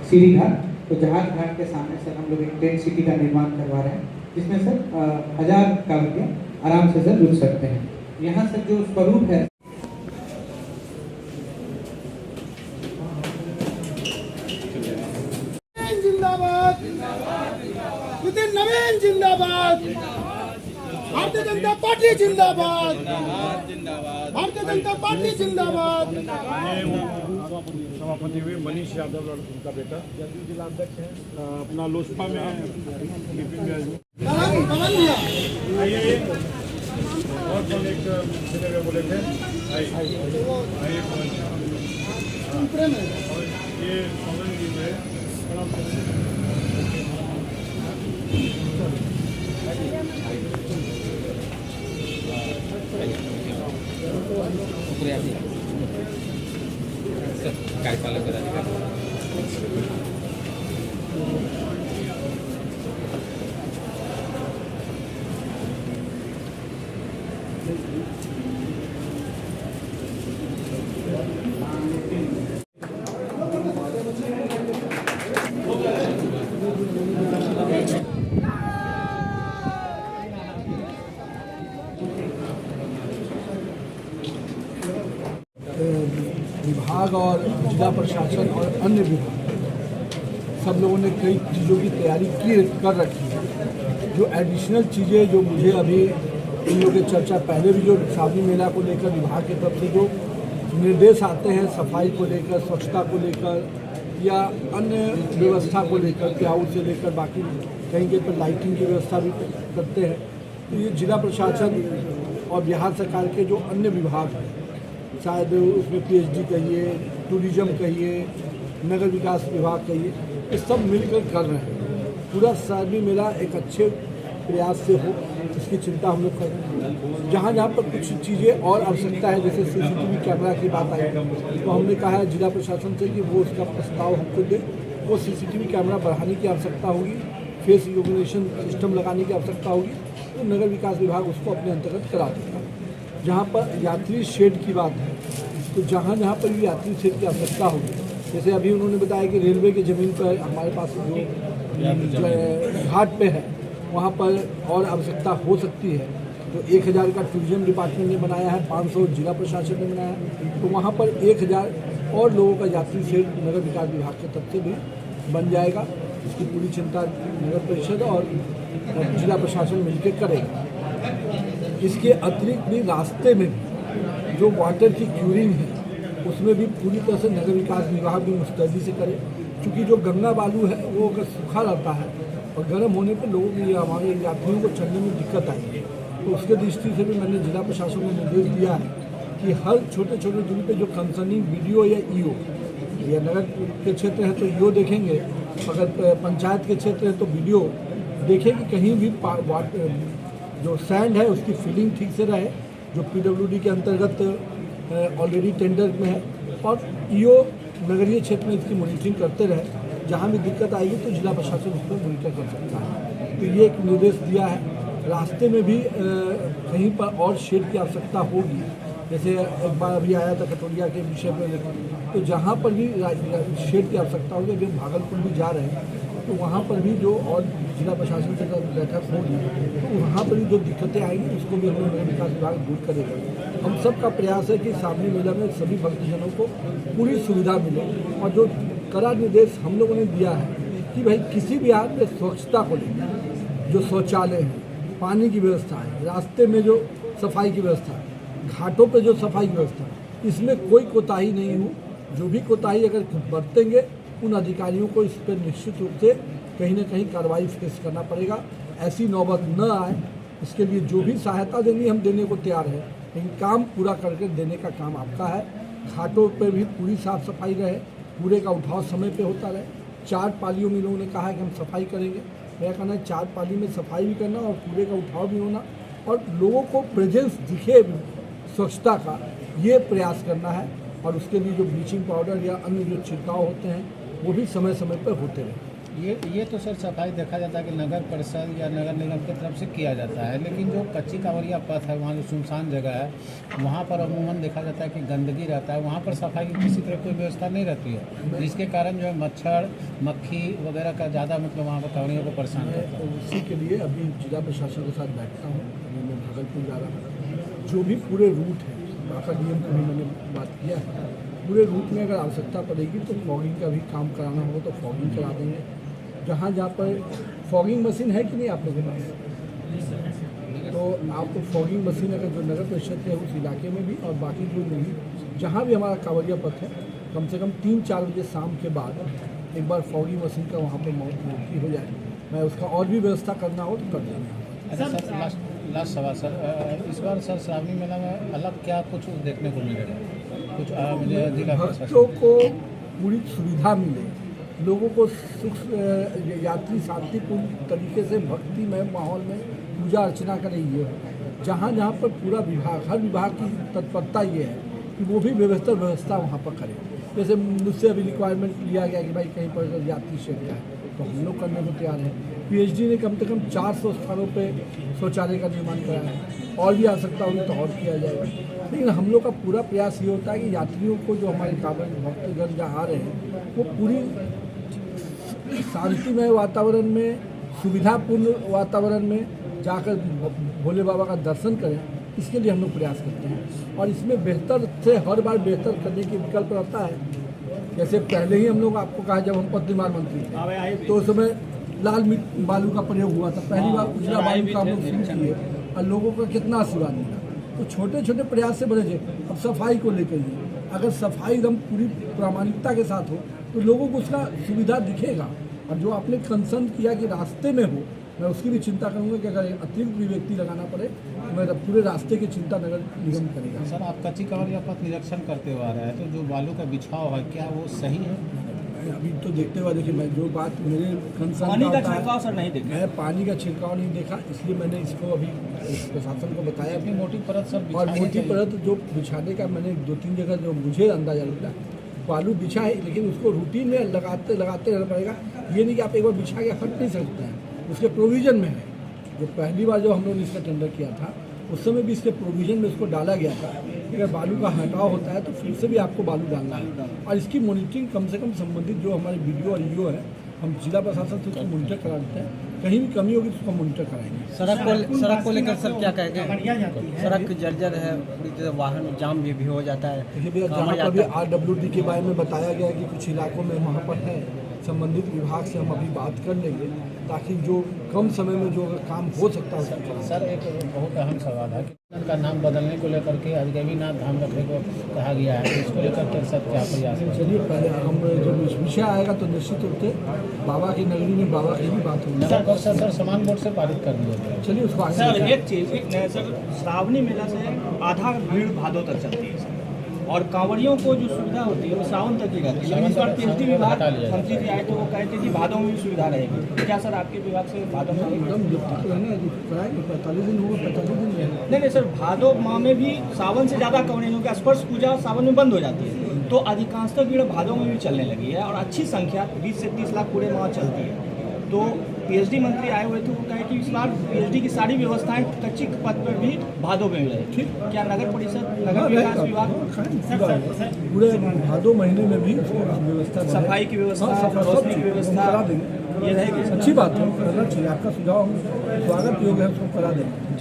सीढ़ी घाट, तो जहाज घाट के सामने सर हम लोग एक टेंट सिटी का निर्माण करवा रहे हैं, जिसमें सर 1000 कावड़िया आराम से सर रुक सकते हैं। यहाँ सर जो स्वरूप है जिंदाबाद, नितिन नवीन जिंदाबाद, भारतीय जनता पार्टी जिंदाबाद, भारतीय जनता पार्टी जिंदाबाद। सभापति हुए मनीष यादव और उनका बेटा जिला अध्यक्ष है अपना लोजपा में और कल एक बोले थे ये कार्यपालक पदाधिकारी विभाग और जिला प्रशासन और अन्य विभाग सब लोगों ने कई चीज़ों की तैयारी कर रखी है। जो एडिशनल चीज़ें जो मुझे अभी इन लोगों की चर्चा पहले भी जो श्रावणी मेला को लेकर विभाग की तरफ से जो निर्देश आते हैं सफाई को लेकर, स्वच्छता को लेकर या अन्य व्यवस्था को लेकर, क्राउड से लेकर बाकी कहीं कहीं पर लाइटिंग की व्यवस्था भी करते हैं। तो ये जिला प्रशासन और बिहार सरकार के जो अन्य विभाग हैं, शायद उसमें पीएचडी कहिए, टूरिज्म कहिए, नगर विकास विभाग कहिए, ये सब मिलकर कर रहे हैं। पूरा श्रावणी मेला एक अच्छे प्रयास से हो, इसकी चिंता हम लोग कर रहे हैं। जहाँ जहाँ पर कुछ चीज़ें और आवश्यकता है, जैसे सीसीटीवी कैमरा की बात आई, तो हमने कहा है जिला प्रशासन से कि वो उसका प्रस्ताव हमको दे। वो सीसीटीवी कैमरा बढ़ाने की आवश्यकता होगी, फेस रिकॉग्निशन सिस्टम लगाने की आवश्यकता होगी, तो नगर विकास विभाग उसको अपने अंतर्गत करा देगा। जहाँ पर यात्री शेड की बात है, तो जहाँ जहाँ पर भी यात्री शेड की आवश्यकता होगी, जैसे अभी उन्होंने बताया कि रेलवे की ज़मीन पर हमारे पास जो घाट पे है वहाँ पर और आवश्यकता हो सकती है, तो 1000 का टूरिज्म डिपार्टमेंट ने बनाया है, 500 जिला प्रशासन ने बनाया है, तो वहाँ पर 1000 और लोगों का यात्री शेड नगर विकास विभाग की तरफ से भी बन जाएगा। इसकी पूरी चिंता नगर परिषद और जिला प्रशासन मिलकर करेगा। इसके अतिरिक्त भी रास्ते में जो वाटर की क्यूरिंग है उसमें भी पूरी तरह से नगर विकास विभाग भी मुस्तैदी से करे, क्योंकि जो गंगा बालू है वो अगर सूखा रहता है और गर्म होने पर लोगों की हमारे यात्रियों को चलने में दिक्कत आएगी। तो उसके दृष्टि से भी मैंने जिला प्रशासन को निर्देश दिया है कि हर छोटे छोटे दूरी पे जो कंसर्निंग वीडियो या ईओ, या नगर के क्षेत्र है तो ईओ देखेंगे, अगर पंचायत के क्षेत्र है तो वीडियो देखें कि कहीं भी जो सैंड है उसकी फिलिंग ठीक से रहे, जो पीडब्ल्यूडी के अंतर्गत ऑलरेडी टेंडर में है, और ईओ नगरीय क्षेत्र में इसकी मॉनिटरिंग करते रहे। जहाँ भी दिक्कत आएगी तो जिला प्रशासन उस पर मॉनिटर कर सकता है। तो ये एक निर्देश दिया है। रास्ते में भी कहीं पर और शेड की आवश्यकता होगी, जैसे एक बार अभी आया था कटोरिया के विषय पर, तो जहाँ पर भी शेड की आवश्यकता होगी, अभी भागलपुर भी जा रहे हैं, तो वहाँ पर भी जो और जिला प्रशासन से बैठक होगी तो वहाँ पर भी जो दिक्कतें आएंगी उसको भी हम लोग नगर विकास विभाग दूर करेगा। हम सब का प्रयास है कि श्रावणी मेला में सभी भक्तजनों को पूरी सुविधा मिले, और जो कड़ा निर्देश हम लोगों ने दिया है कि भाई किसी भी हाल में स्वच्छता को लेकर, जो शौचालय है, पानी की व्यवस्था है, रास्ते में जो सफाई की व्यवस्था है, घाटों पर जो सफाई की व्यवस्था है, इसमें कोई कोताही नहीं हो। जो भी कोताही अगर बरतेंगे उन अधिकारियों को इस पर निश्चित रूप से कहीं ना कहीं कार्रवाई फेस करना पड़ेगा। ऐसी नौबत न आए, इसके लिए जो भी सहायता देनी हम देने को तैयार है, लेकिन काम पूरा करके देने का काम आपका है। घाटों पर भी पूरी साफ सफाई रहे, कूड़े का उठाव समय पे होता रहे। 4 पालियों में लोगों ने कहा है कि हम सफाई करेंगे। मेरा कहना है 4 पाली में सफाई भी करना और कूड़े का उठाव भी होना, और लोगों को प्रेजेंस दिखे स्वच्छता का, ये प्रयास करना है। और उसके लिए जो ब्लीचिंग पाउडर या अन्य जो छिड़काव होते हैं वो भी समय समय पर होते रहे। ये तो सर सफाई देखा जाता है कि नगर परिषद या नगर निगम की तरफ से किया जाता है, लेकिन जो कच्ची कांवरिया पथ है, वहाँ जो सुनसान जगह है, वहाँ पर अमूमन देखा जाता है कि गंदगी रहता है, वहाँ पर सफाई की किसी तरह कोई व्यवस्था नहीं रहती है, जिसके कारण जो है मच्छर मक्खी वगैरह का ज़्यादा मतलब वहाँ पर कांवरियों को परेशान करता है। उसी के लिए अभी जिला प्रशासन के साथ बैठता हूँ। अभी मैं भागलपुर जा रहा हूँ। जो भी पूरे रूट है, बाका डीएम को भी मैंने बात किया है, पूरे रूट में अगर आवश्यकता पड़ेगी तो फॉगिंग का भी काम कराना हो तो फॉगिंग करा देंगे। जहाँ पर फॉगिंग मशीन है कि नहीं आप लोगों के पास, तो आपको फॉगिंग मशीन अगर जो नगर परिषद है उस इलाके में भी और बाकी जो नहीं, जहाँ भी हमारा कांवरिया पथ है, कम से कम 3-4 बजे शाम के बाद एक बार फॉगिंग मशीन का वहाँ पर मौजूदगी हो जाए। मैं उसका और भी व्यवस्था करना हो तो कर देंगे। अच्छा सर, लास्ट सवाल सर, इस बार सर श्रावणी मेला में अलग क्या कुछ देखने को मिलेगा? कुछ मुझे जिला भक्तों को पूरी सुविधा मिले, लोगों को सुख यात्री शांतिपूर्ण तरीके से भक्तिमय माहौल में पूजा अर्चना करें। ये जहाँ जहाँ पर पूरा विभाग, हर विभाग की तत्परता ये है कि वो भी व्यवस्था वहाँ पर करे। जैसे मुझसे अभी रिक्वायरमेंट लिया गया कि भाई कहीं पर यात्री शेड का है, तो हम लोग करने को तैयार हैं। पीएचडी ने कम से कम 400 स्थानों पे शौचालय का निर्माण कराया है, और भी आवश्यकता होगी तो और किया जाएगा। लेकिन हम लोग का पूरा प्रयास ये होता है कि यात्रियों को जो हमारे कांवड़ भक्तगण जहाँ आ रहे हैं वो पूरी शांतिमय वातावरण में, सुविधापूर्ण वातावरण में जाकर भोले बाबा का दर्शन करें, इसके लिए हम लोग प्रयास करते हैं। और इसमें बेहतर से हर बार बेहतर करने की विकल्प रहता है। जैसे पहले ही हम लोग आपको कहा, जब हम पथ निर्माण मंत्री थे तो उस समय लाल बालू का प्रयोग हुआ था, पहली बार उजला बालू का हम लोग शुरू किए और लोगों का कितना आशीर्वाद मिला। तो छोटे छोटे प्रयास से बड़े थे। अब सफाई को लेकर ही, अगर सफाई एकदम पूरी प्रामाणिकता के साथ हो तो लोगों को उसका सुविधा दिखेगा। और जो आपने कंसर्न किया कि रास्ते में हो, मैं उसकी भी चिंता करूंगा कि अगर अतिरिक्त भी व्यक्ति लगाना पड़े तो मैं पूरे रास्ते की चिंता नगर निगम करेगा। सर, आप कच्ची कांवरिया पथ निरीक्षण करते हुए आ रहे हैं, तो जो बालू का बिछाव है क्या वो सही है? अभी तो देखते हुए देखिए, मैं जो बात मेरे कंसर्न पानी का छिड़काव सर नहीं देखा, मैं पानी का छिड़काव नहीं देखा, इसलिए मैंने इसको अभी प्रशासन को बताया अपनी मोटी परत सर और मोटी परत जो बिछाने का मैंने 2-3 जगह जो मुझे अंदाजा लगता है बालू बिछा है, लेकिन उसको रूटीन में लगाते रहना पड़ेगा। ये नहीं कि आप एक बार बिछा के हट नहीं सकते हैं, उसके प्रोविज़न में है। जो पहली बार जो हम लोगों ने इसका टेंडर किया था उस समय भी इसके प्रोविज़न में इसको डाला गया था कि अगर बालू का हटाव होता है तो फिर से भी आपको बालू डालना है। और इसकी मॉनिटरिंग कम से कम संबंधित जो हमारे बीडीओ और ईओ है, हम जिला प्रशासन से उसको मॉनिटर करा देते हैं। कहीं भी कमी होगी तो उसको मॉनिटर कराएंगे। सड़क को लेकर सर क्या कहेंगे? सड़क जर्जर है, पूरी तरह वाहन जाम भी हो जाता है। देखिए भैया, जहाँ पर भी RWD के बारे में बताया गया कि कुछ इलाकों में वहाँ पर है, संबंधित विभाग से हम अभी बात कर लेंगे ताकि जो कम समय में जो काम हो सकता है। सर, एक बहुत अहम सवाल है कि का नाम बदलने को लेकर के अजगैबीनाथ धाम रखने को कहा गया है, तो इसको लेकर के सब क्या प्रयास है? चलिए, पहले हम जब विषय आएगा तो निश्चित रूप से बाबा की नगरी में बाबा की भी बात होगी। सर समान बोर्ड से पारित कर दिया गया। चलिए उसको आगे सर एक चीज़ सर, श्रावणी मेला से आधा भीड़ भादों तक चलती है सर, और कांवड़ियों को जो सुविधा होती है वो सावन तक ही रहती है। लेकिन इस बार पीएचडी विभाग मंत्री जी आए तो वो कहे थे कि भादों में भी सुविधा रहेगी। क्या सर आपके विभाग से भादों में एकदम कराएंगे? 45 दिन होगा, 45 दिन में। नहीं सर, भादो माह में भी सावन से ज़्यादा कांवड़ियों की स्पर्श पूजा सावन में बंद हो जाती है, तो अधिकांशतः भीड़ भादों में भी चलने लगी है और अच्छी संख्या 20 से 30 लाख पूरे माह चलती है। तो पीएचडी मंत्री आए हुए थे, वो कहे कि इस बार पीएचडी की सारी व्यवस्थाएं कच्ची पथ पर भी भादों में मिले। ठीक, क्या नगर परिषद, नगर विकास विभाग पूरे भादों महीने में भी व्यवस्था, सफाई की व्यवस्था, रोशनी की व्यवस्था करा देंगे। ये रहेगी। अच्छी बात है, करना चाहिए। आपका सुझाव स्वागत योग्य है, उसको करा देंगे।